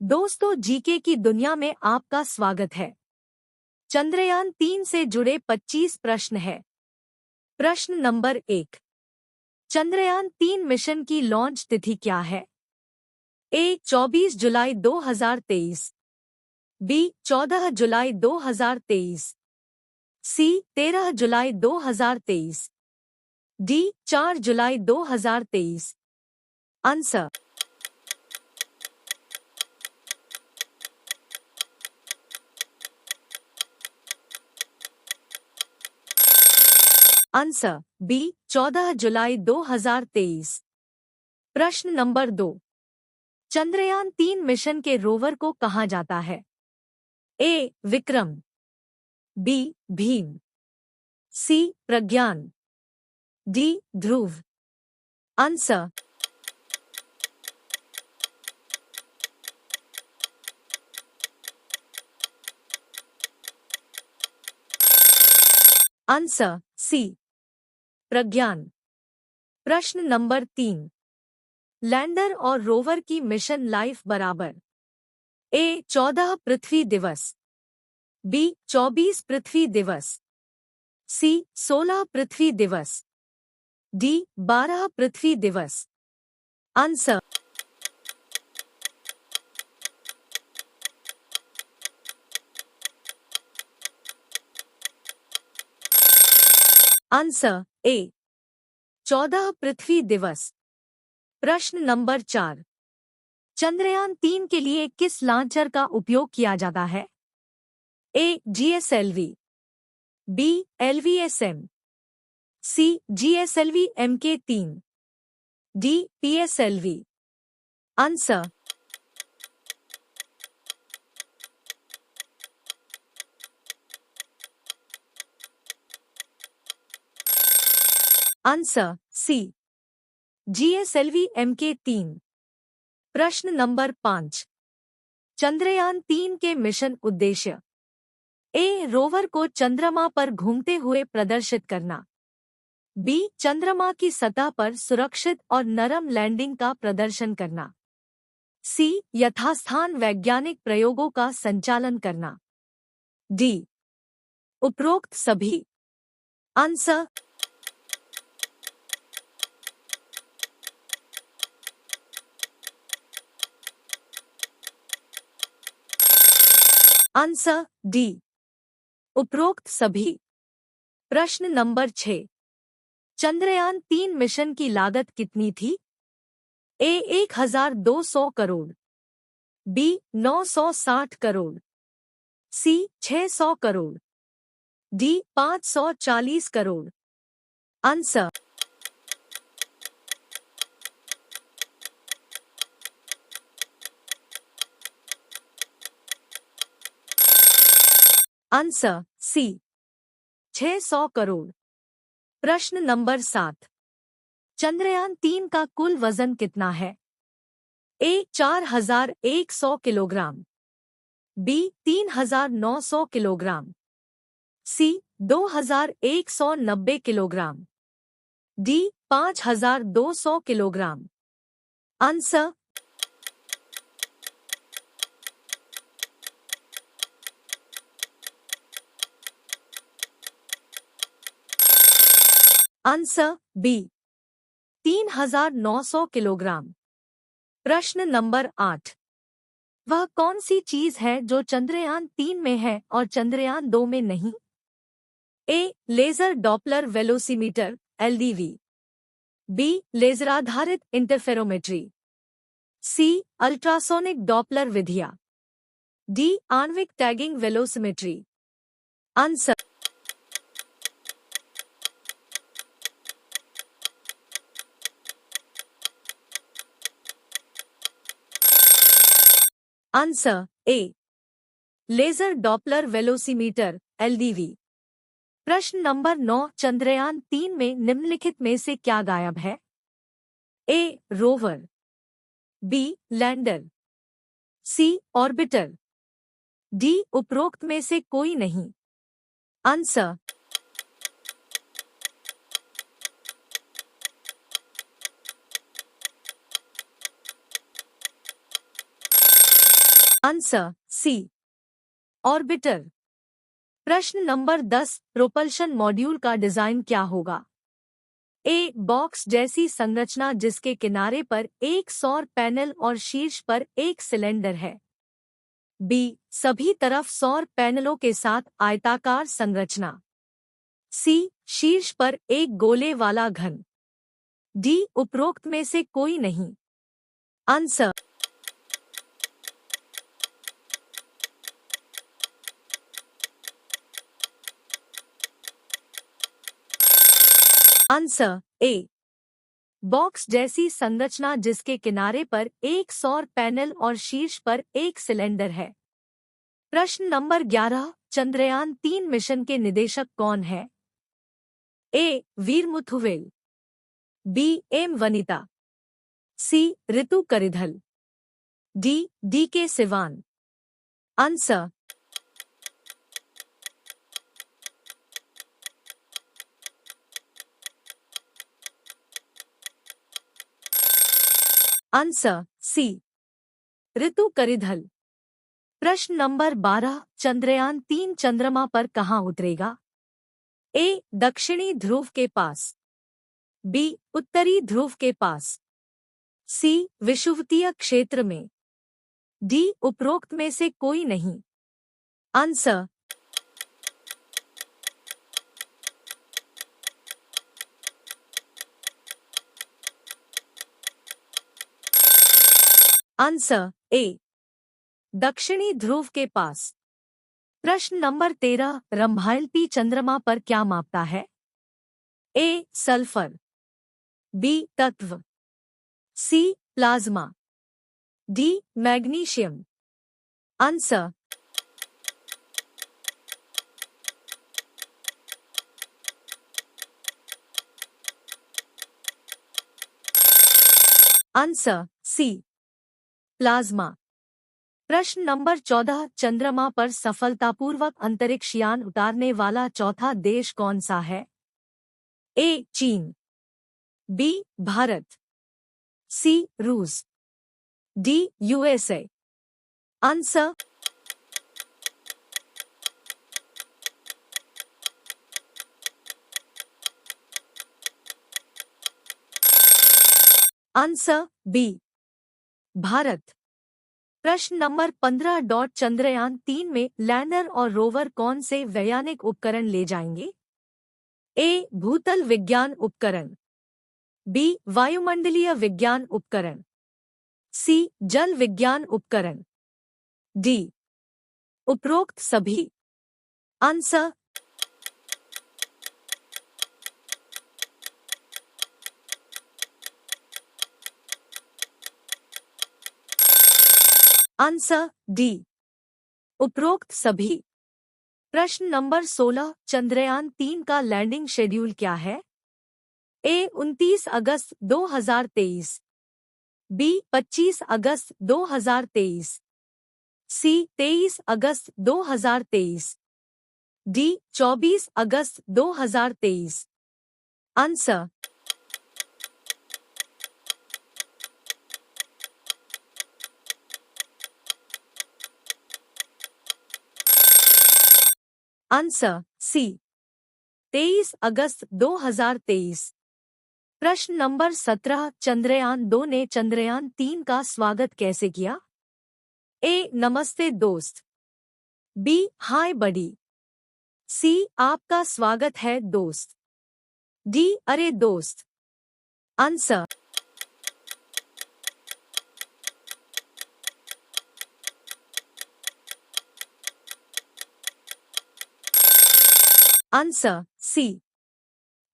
दोस्तों, जीके की दुनिया में आपका स्वागत है। चंद्रयान 3 से जुड़े 25 प्रश्न है। प्रश्न नंबर 1। चंद्रयान 3 मिशन की लॉन्च तिथि क्या है? ए 24 जुलाई 2023, बी 14 जुलाई 2023, सी 13 जुलाई 2023, डी 4 जुलाई 2023। आंसर। आंसर बी 14 जुलाई 2023। प्रश्न नंबर 2। चंद्रयान 3 मिशन के रोवर को कहा जाता है? ए विक्रम, बी भीम, सी प्रज्ञान, डी ध्रुव। आंसर। आंसर सी प्रज्ञान। प्रश्न नंबर 3। लैंडर और रोवर की मिशन लाइफ बराबर? ए 14 पृथ्वी दिवस, बी 24 पृथ्वी दिवस, सी 16 पृथ्वी दिवस, डी 12 पृथ्वी दिवस। आंसर। आंसर ए 14 पृथ्वी दिवस। प्रश्न नंबर 4। चंद्रयान 3 के लिए किस लॉन्चर का उपयोग किया जाता है? A GSLV, B LVSM, C GSLV MK3, D PSLV। Answer. Answer C GSLV MK3। प्रश्न नंबर 5। चंद्रयान 3 के मिशन उद्देश्य? ए रोवर को चंद्रमा पर घूमते हुए प्रदर्शित करना, बी चंद्रमा की सतह पर सुरक्षित और नरम लैंडिंग का प्रदर्शन करना, सी यथास्थान वैज्ञानिक प्रयोगों का संचालन करना, डी उपरोक्त सभी। आंसर। आंसर डी उपरोक्त सभी। प्रश्न नंबर 6। चंद्रयान 3 मिशन की लागत कितनी थी? A 1200 crore, B 960 crore, C 600 crore, D 540 crore. Answer. Answer C 600 crore. प्रश्न नंबर 7। चंद्रयान 3 का कुल वजन कितना है? A 4100 kilogram, B 3900 kilogram, C 2190 kilogram, D 5200 kilogram. Answer. Answer B 3900 kilogram. प्रश्न नंबर 8। वह कौन सी चीज है जो चंद्रयान 3 में है और चंद्रयान 2 में नहीं? A laser Doppler velocimeter LDV, B लेजराधारित इंटरफेरोमेट्री, सी अल्ट्रासोनिक डॉपलर विधिया, डी आणविक tagging velocimetry. Answer. Answer A laser Doppler velocimeter LDV। प्रश्न नंबर 9। चंद्रयान 3 में निम्नलिखित में से क्या गायब है? A rover, B lander, C orbiter, D उपरोक्त में से कोई नहीं। आंसर। Answer C orbiter. प्रश्न नंबर 10, प्रोपल्शन मॉड्यूल का डिजाइन क्या होगा? ए बॉक्स जैसी संरचना जिसके किनारे पर एक सौर पैनल और शीर्ष पर एक सिलेंडर है। बी सभी तरफ सौर पैनलों के साथ आयताकार संरचना। सी शीर्ष पर एक गोले वाला घन। डी उपरोक्त में से कोई नहीं। आंसर आंसर ए बॉक्स जैसी संरचना जिसके किनारे पर एक सौर पैनल और शीर्ष पर एक सिलेंडर है। प्रश्न नंबर 11, चंद्रयान-3 मिशन के निदेशक कौन है? ए वीर मुथुवेल, बी एम वनिता, सी ऋतु करिधल, डी के सिवान। आंसर आंसर सी ऋतु करिधल। प्रश्न नंबर 12, चंद्रयान-3 चंद्रमा पर कहाँ उतरेगा? ए दक्षिणी ध्रुव के पास, बी उत्तरी ध्रुव के पास, सी विषुवतीय क्षेत्र में, डी उपरोक्त में से कोई नहीं। आंसर आंसर ए दक्षिणी ध्रुव के पास। प्रश्न नंबर 13, रंभायल-P चंद्रमा पर क्या मापता है? ए सल्फर, बी तत्व, C plasma, D magnesium. Answer answer C plasma. प्रश्न नंबर 14, चंद्रमा पर सफलतापूर्वक अंतरिक्ष यान उतारने वाला चौथा देश कौन सा है? ए चीन, बी भारत, सी रूस, D USA. Answer answer B Bharat. प्रश्न नंबर 15, चंद्रयान-3 में लैंडर और रोवर कौन से वैज्ञानिक उपकरण ले जाएंगे? ए भूतल विज्ञान उपकरण, बी वायुमंडलीय विज्ञान उपकरण, सी जल विज्ञान उपकरण, डी उपरोक्त सभी। आंसर आंसर डी उपरोक्त सभी। प्रश्न नंबर 16, चंद्रयान-3 का लैंडिंग शेड्यूल क्या है? ए 29 अगस्त 2023, बी 25 अगस्त 2023, सी 23 अगस्त 2023, डी 24 अगस्त 2023। आंसर आंसर सी 23 अगस्त 2023। प्रश्न नंबर 17, चंद्रयान-2 ने चंद्रयान-3 का स्वागत कैसे किया? ए नमस्ते दोस्त, बी हाय बडी, सी आपका स्वागत है दोस्त, डी अरे दोस्त। आंसर आंसर सी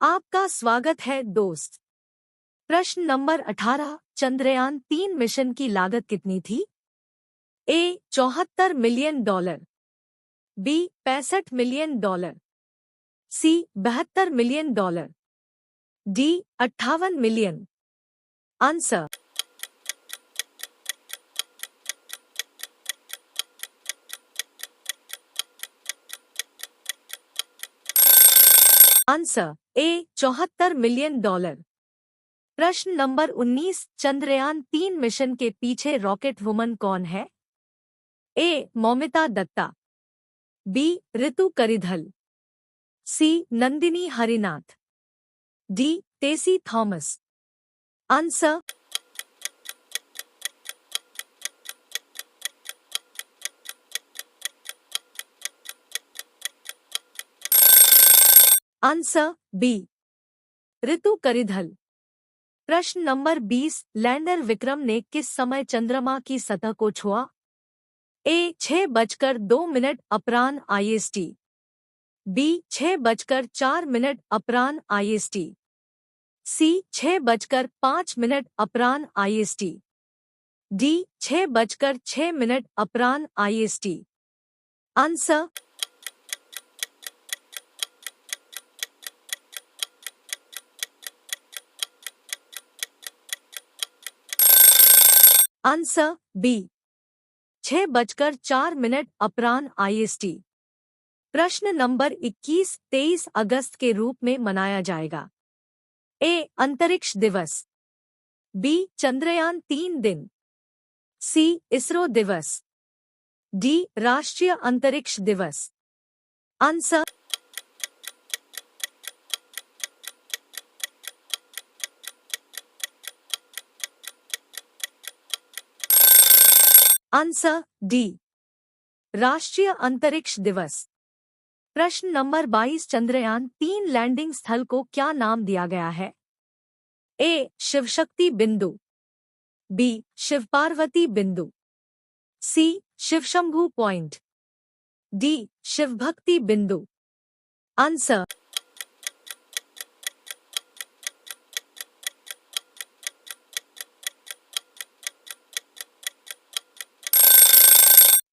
आपका स्वागत है दोस्त। प्रश्न नंबर 18, चंद्रयान-3 मिशन की लागत कितनी थी? A 74 million dollar, B 65 million dollar, C 72 million dollar, D 58 million. Answer answer A 74 million dollar. प्रश्न नंबर 19, चंद्रयान-3 मिशन के पीछे रॉकेट वुमन कौन है? A Moumita Datta, B Ritu Karidhal, C Nandini Harinath, D Tessy Thomas. Answer. Answer B Ritu Karidhal. प्रश्न नंबर 20, लैंडर विक्रम ने किस समय चंद्रमा की सतह को छुआ? ए 6:02 अपराह्न IST, बी 6:04 अपराह्न IST, सी 6:05 अपराह्न IST, डी 6:06 अपराह्न IST। आंसर। आंसर बी 6:04 अपराह्न IST। प्रश्न नंबर 21, 23 अगस्त के रूप में मनाया जाएगा? ए अंतरिक्ष दिवस, बी चंद्रयान 3 दिन, सी इसरो दिवस, डी राष्ट्रीय अंतरिक्ष दिवस। आंसर। आंसर डी राष्ट्रीय अंतरिक्ष दिवस। प्रश्न नंबर 22, चंद्रयान 3 लैंडिंग स्थल को क्या नाम दिया गया है? ए शिवशक्ति बिंदु, बी शिव पार्वती बिंदु, सी शिवशंभू पॉइंट, डी शिवभक्ति बिंदु। आंसर।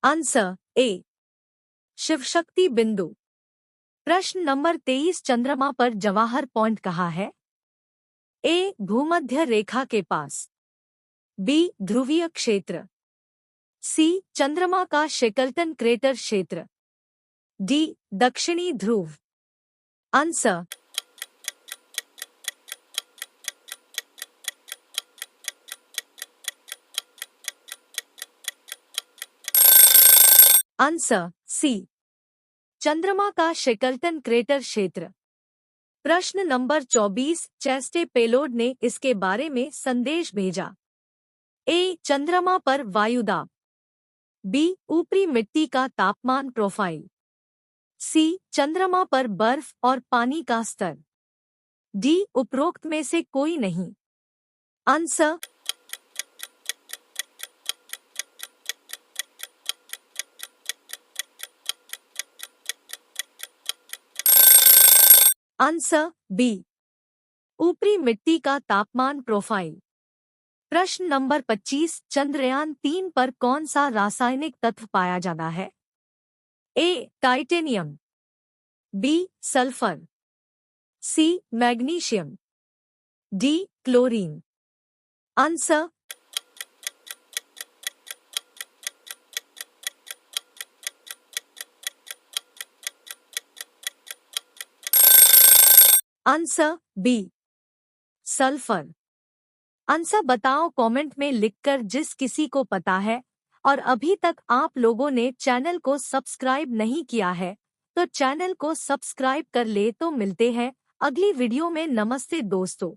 आंसर ए शिवशक्ति बिंदु। प्रश्न नंबर 23, चंद्रमा पर जवाहर पॉइंट कहाँ है? ए भूमध्य रेखा के पास, बी ध्रुवीय क्षेत्र, सी चंद्रमा का शेकल्टन क्रेटर क्षेत्र, डी दक्षिणी ध्रुव। आंसर। आंसर सी चंद्रमा का शेकल्टन क्रेटर क्षेत्र। प्रश्न नंबर 24, चेस्टे पेलोड ने इसके बारे में संदेश भेजा? ए चंद्रमा पर वायुदाब, बी ऊपरी मिट्टी का तापमान प्रोफाइल, सी चंद्रमा पर बर्फ और पानी का स्तर, डी उपरोक्त में से कोई नहीं। आंसर। आंसर बी ऊपरी मिट्टी का तापमान प्रोफाइल। प्रश्न नंबर 25, चंद्रयान 3 पर कौन सा रासायनिक तत्व पाया जाता है? A titanium, B sulphur, C magnesium, D chlorine. Answer. Answer B sulphur. Answer बताओ कमेंट में लिखकर जिस किसी को पता है। और अभी तक आप लोगों ने चैनल को सब्सक्राइब नहीं किया है तो चैनल को सब्सक्राइब कर ले। तो मिलते हैं अगली वीडियो में। नमस्ते दोस्तों।